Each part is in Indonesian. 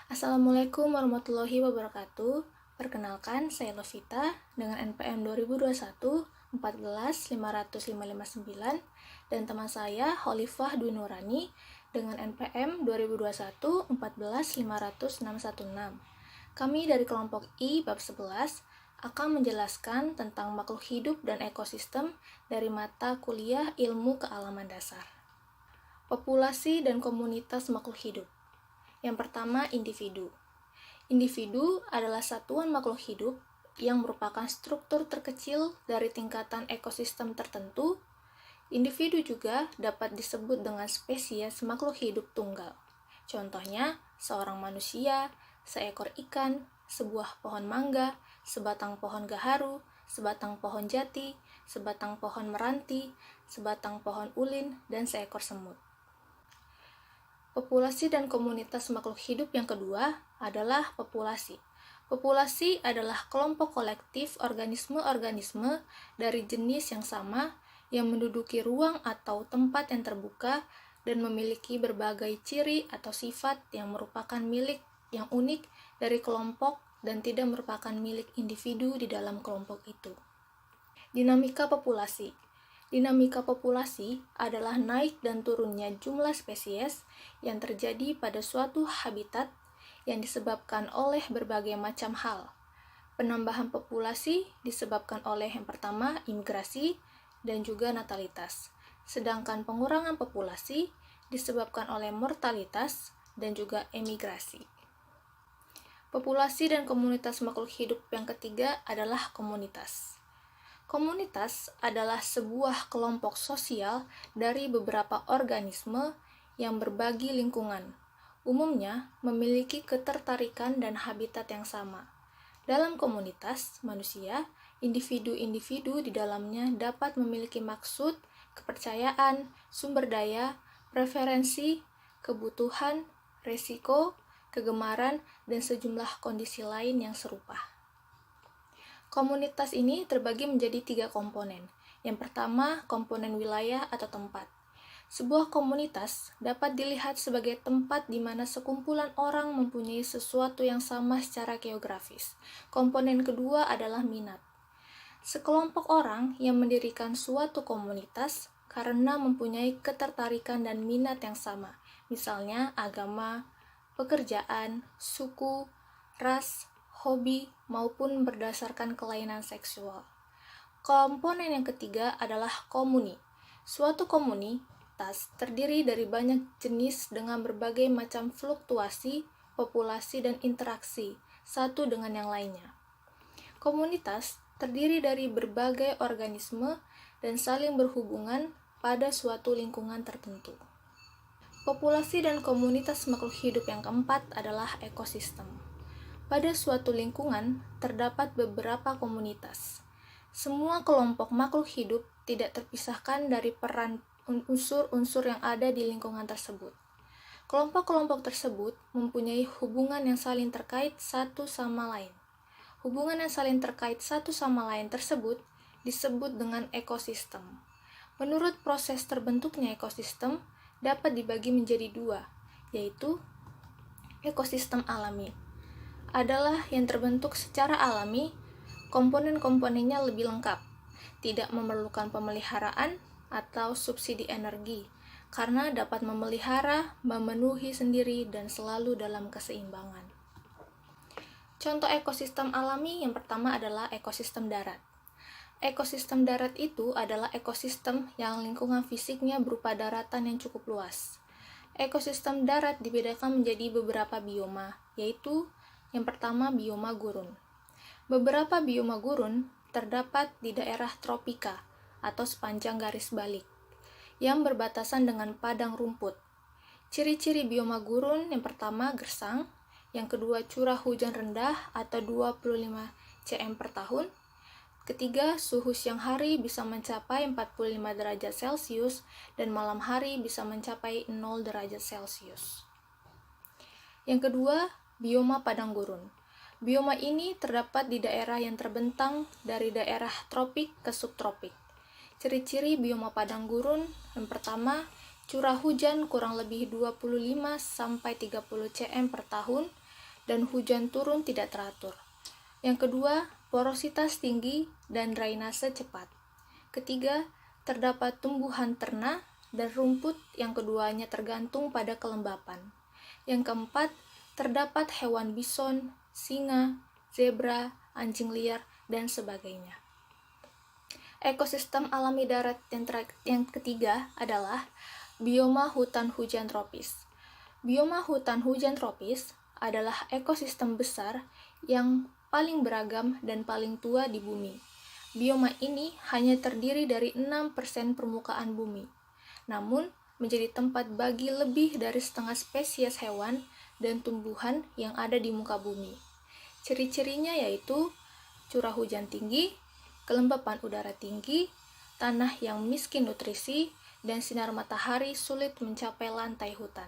Assalamualaikum warahmatullahi wabarakatuh. Perkenalkan, saya Lovita dengan NPM 2021 1450559 dan teman saya Holifah Dwi Nurani dengan NPM 2021 1450616. Kami dari kelompok I bab 11 akan menjelaskan tentang makhluk hidup dan ekosistem dari mata kuliah Ilmu Kealaman Dasar. Populasi dan komunitas makhluk hidup. Yang pertama, individu. Individu adalah satuan makhluk hidup yang merupakan struktur terkecil dari tingkatan ekosistem tertentu. Individu juga dapat disebut dengan spesies makhluk hidup tunggal. Contohnya, seorang manusia, seekor ikan, sebuah pohon mangga, sebatang pohon gaharu, sebatang pohon jati, sebatang pohon meranti, sebatang pohon ulin, dan seekor semut. Populasi dan komunitas makhluk hidup yang kedua adalah populasi. Populasi adalah kelompok kolektif organisme-organisme dari jenis yang sama yang menduduki ruang atau tempat yang terbuka dan memiliki berbagai ciri atau sifat yang merupakan milik yang unik dari kelompok dan tidak merupakan milik individu di dalam kelompok itu. Dinamika populasi. Dinamika populasi adalah naik dan turunnya jumlah spesies yang terjadi pada suatu habitat yang disebabkan oleh berbagai macam hal. Penambahan populasi disebabkan oleh yang pertama, imigrasi dan juga natalitas. Sedangkan pengurangan populasi disebabkan oleh mortalitas dan juga emigrasi. Populasi dan komunitas makhluk hidup yang ketiga adalah komunitas. Komunitas adalah sebuah kelompok sosial dari beberapa organisme yang berbagi lingkungan, umumnya memiliki ketertarikan dan habitat yang sama. Dalam komunitas manusia, individu-individu di dalamnya dapat memiliki maksud, kepercayaan, sumber daya, preferensi, kebutuhan, resiko, kegemaran, dan sejumlah kondisi lain yang serupa. Komunitas ini terbagi menjadi 3 komponen. Yang pertama, komponen wilayah atau tempat. Sebuah komunitas dapat dilihat sebagai tempat di mana sekumpulan orang mempunyai sesuatu yang sama secara geografis. Komponen kedua adalah minat. Sekelompok orang yang mendirikan suatu komunitas karena mempunyai ketertarikan dan minat yang sama, misalnya agama, pekerjaan, suku, ras, hobi, maupun berdasarkan kelainan seksual. Komponen yang ketiga adalah komuni. Suatu komunitas terdiri dari banyak jenis dengan berbagai macam fluktuasi, populasi, dan interaksi satu dengan yang lainnya. Komunitas terdiri dari berbagai organisme dan saling berhubungan pada suatu lingkungan tertentu. Populasi dan komunitas makhluk hidup yang keempat adalah ekosistem. Pada suatu lingkungan terdapat beberapa komunitas. Semua kelompok makhluk hidup tidak terpisahkan dari peran unsur-unsur yang ada di lingkungan tersebut. Kelompok-kelompok tersebut mempunyai hubungan yang saling terkait satu sama lain. Hubungan yang saling terkait satu sama lain tersebut disebut dengan ekosistem. Menurut proses terbentuknya ekosistem dapat dibagi menjadi 2, yaitu ekosistem alami adalah yang terbentuk secara alami, komponen-komponennya lebih lengkap, tidak memerlukan pemeliharaan atau subsidi energi, karena dapat memelihara, memenuhi sendiri, dan selalu dalam keseimbangan. Contoh ekosistem alami yang pertama adalah ekosistem darat. Ekosistem darat itu adalah ekosistem yang lingkungan fisiknya berupa daratan yang cukup luas. Ekosistem darat dibedakan menjadi beberapa bioma, yaitu yang pertama, bioma gurun. Beberapa bioma gurun terdapat di daerah tropika atau sepanjang garis balik yang berbatasan dengan padang rumput. Ciri-ciri bioma gurun yang pertama, gersang. Yang kedua, curah hujan rendah atau 25 cm per tahun. Ketiga, suhu siang hari bisa mencapai 45 derajat Celcius dan malam hari bisa mencapai 0 derajat Celcius. Yang kedua, bioma padang gurun. Bioma ini terdapat di daerah yang terbentang dari daerah tropik ke subtropik. Ciri-ciri bioma padang gurun yang pertama, curah hujan kurang lebih 25-30 cm per tahun dan hujan turun tidak teratur. Yang kedua, porositas tinggi dan drainase cepat. Ketiga, terdapat tumbuhan ternak dan rumput yang keduanya tergantung pada kelembapan. Yang keempat, terdapat hewan bison, singa, zebra, anjing liar, dan sebagainya. Ekosistem alami darat yang ketiga adalah bioma hutan hujan tropis. Bioma hutan hujan tropis adalah ekosistem besar yang paling beragam dan paling tua di bumi. Bioma ini hanya terdiri dari 6% permukaan bumi, namun menjadi tempat bagi lebih dari setengah spesies hewan dan tumbuhan yang ada di muka bumi. Ciri-cirinya yaitu curah hujan tinggi, kelembapan udara tinggi, tanah yang miskin nutrisi, dan sinar matahari sulit mencapai lantai hutan.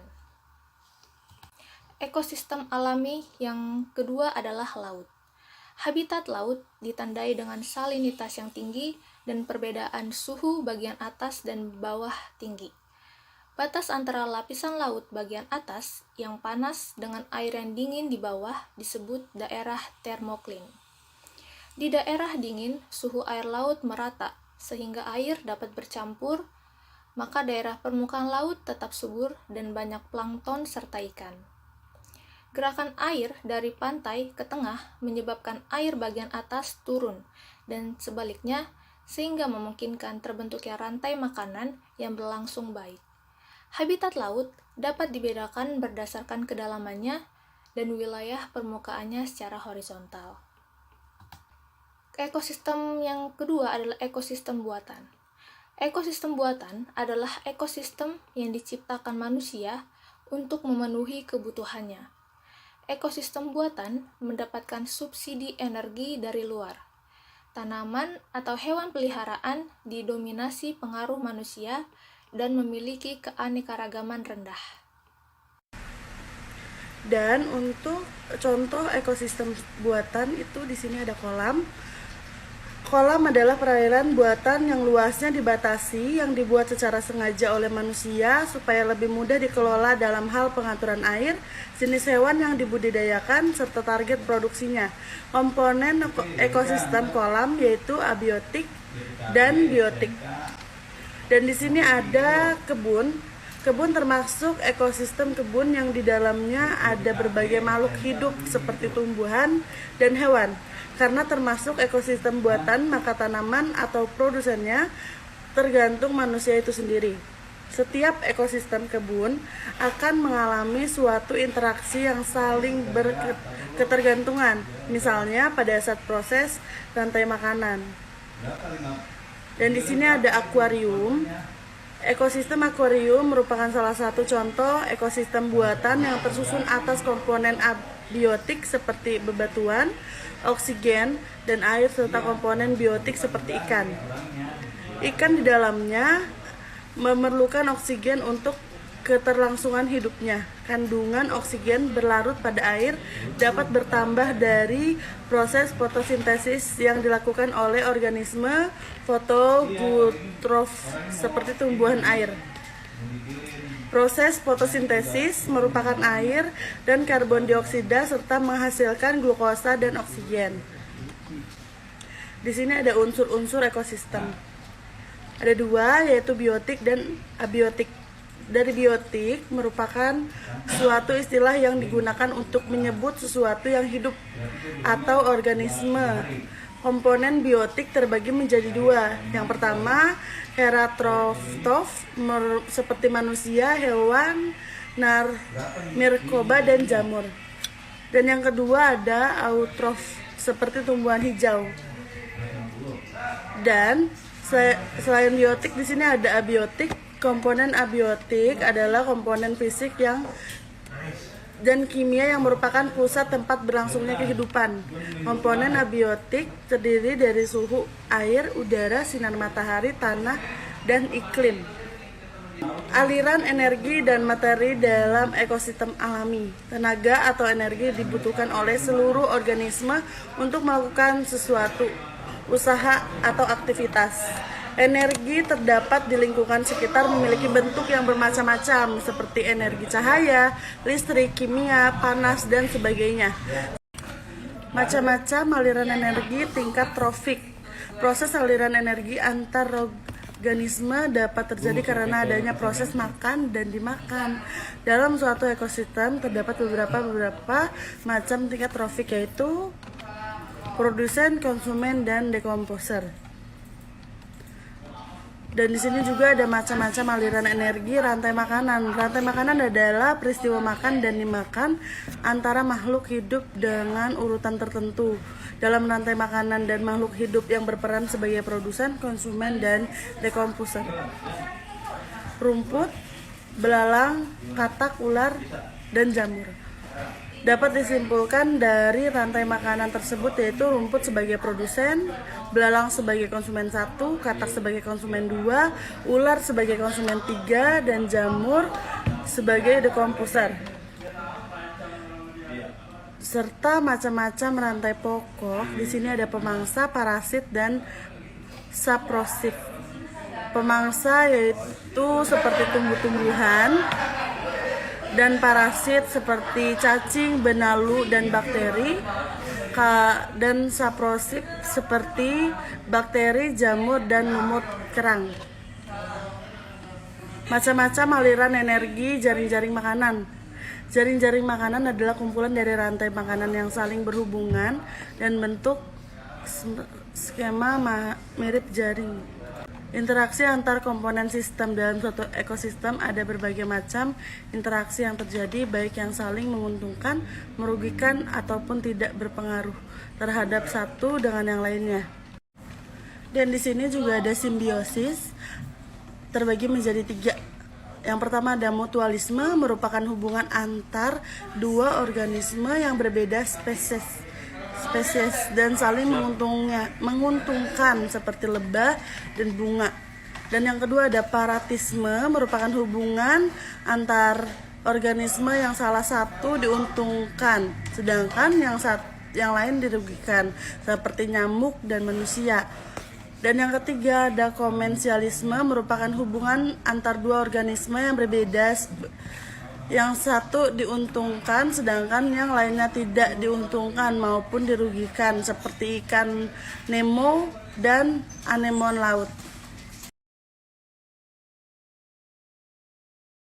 Ekosistem alami yang kedua adalah laut. Habitat laut ditandai dengan salinitas yang tinggi dan perbedaan suhu bagian atas dan bawah tinggi. Batas antara lapisan laut bagian atas yang panas dengan air yang dingin di bawah disebut daerah termokline. Di daerah dingin, suhu air laut merata sehingga air dapat bercampur, maka daerah permukaan laut tetap subur dan banyak plankton serta ikan. Gerakan air dari pantai ke tengah menyebabkan air bagian atas turun dan sebaliknya, sehingga memungkinkan terbentuknya rantai makanan yang berlangsung baik. Habitat laut dapat dibedakan berdasarkan kedalamannya dan wilayah permukaannya secara horizontal. Ekosistem yang kedua adalah ekosistem buatan. Ekosistem buatan adalah ekosistem yang diciptakan manusia untuk memenuhi kebutuhannya. Ekosistem buatan mendapatkan subsidi energi dari luar. Tanaman atau hewan peliharaan didominasi pengaruh manusia dan memiliki keanekaragaman rendah. Dan untuk contoh ekosistem buatan itu di sini ada kolam. Kolam adalah perairan buatan yang luasnya dibatasi, yang dibuat secara sengaja oleh manusia supaya lebih mudah dikelola dalam hal pengaturan air, jenis hewan yang dibudidayakan, serta target produksinya. Komponen ekosistem kolam yaitu abiotik dan biotik. Dan di sini ada kebun. Kebun termasuk ekosistem kebun yang di dalamnya ada berbagai makhluk hidup seperti tumbuhan dan hewan. Karena termasuk ekosistem buatan, maka tanaman atau produsennya tergantung manusia itu sendiri. Setiap ekosistem kebun akan mengalami suatu interaksi yang saling berketergantungan, misalnya pada saat proses rantai makanan. Dan di sini ada akuarium. Ekosistem akuarium merupakan salah satu contoh ekosistem buatan yang tersusun atas komponen abiotik seperti bebatuan, oksigen, dan air serta komponen biotik seperti ikan. Ikan di dalamnya memerlukan oksigen untuk keterlangsungan hidupnya. Kandungan oksigen berlarut pada air dapat bertambah dari proses fotosintesis yang dilakukan oleh organisme fotoeutrof seperti tumbuhan air. Proses fotosintesis merupakan air dan karbon dioksida serta menghasilkan glukosa dan oksigen. Di sini ada unsur-unsur ekosistem. Ada dua, yaitu biotik dan abiotik. Dari biotik merupakan suatu istilah yang digunakan untuk menyebut sesuatu yang hidup atau organisme. Komponen biotik terbagi menjadi dua. Yang pertama, heterotrof seperti manusia, hewan, mirkoba, dan jamur. Dan yang kedua ada autrof seperti tumbuhan hijau. Dan selain biotik di sini ada abiotik. Komponen abiotik adalah komponen fisik dan kimia yang merupakan pusat tempat berlangsungnya kehidupan. Komponen abiotik terdiri dari suhu, air, udara, sinar matahari, tanah, dan iklim. Aliran energi dan materi dalam ekosistem alami. Tenaga atau energi dibutuhkan oleh seluruh organisme untuk melakukan sesuatu, usaha, atau aktivitas. Energi terdapat di lingkungan sekitar memiliki bentuk yang bermacam-macam seperti energi cahaya, listrik, kimia, panas, dan sebagainya. Macam-macam aliran energi tingkat trofik. Proses aliran energi antar organisme dapat terjadi karena adanya proses makan dan dimakan. Dalam suatu ekosistem terdapat beberapa macam tingkat trofik, yaitu produsen, konsumen, dan dekomposer. Dan di sini juga ada macam-macam aliran energi rantai makanan. Rantai makanan adalah peristiwa makan dan dimakan antara makhluk hidup dengan urutan tertentu. Dalam rantai makanan dan makhluk hidup yang berperan sebagai produsen, konsumen, dan dekomposer. Rumput, belalang, katak, ular, dan jamur. Dapat disimpulkan dari rantai makanan tersebut, yaitu rumput sebagai produsen, belalang sebagai konsumen 1, katak sebagai konsumen 2, ular sebagai konsumen 3, dan jamur sebagai dekomposer. Serta macam-macam rantai pokok. Di sini ada pemangsa, parasit, dan saprosif. Pemangsa yaitu seperti tumbuh-tumbuhan, dan parasit seperti cacing, benalu, dan bakteri. Dan saprosif seperti bakteri, jamur, dan lumut kerang. Macam-macam aliran energi jaring-jaring makanan. Jaring-jaring makanan adalah kumpulan dari rantai makanan yang saling berhubungan dan bentuk skema mirip jaring. Interaksi antar komponen sistem dalam suatu ekosistem. Ada berbagai macam interaksi yang terjadi, baik yang saling menguntungkan, merugikan, ataupun tidak berpengaruh terhadap satu dengan yang lainnya. Dan di sini juga ada simbiosis, terbagi menjadi 3. Yang pertama ada mutualisme, merupakan hubungan antar dua organisme yang berbeda spesies dan saling menguntungkan seperti lebah dan bunga. Dan yang kedua ada paratisme, merupakan hubungan antar organisme yang salah satu diuntungkan sedangkan yang lain dirugikan, seperti nyamuk dan manusia. Dan yang ketiga ada komensialisme, merupakan hubungan antar dua organisme yang berbeda, yang satu diuntungkan sedangkan yang lainnya tidak diuntungkan maupun dirugikan, seperti ikan Nemo dan anemon laut.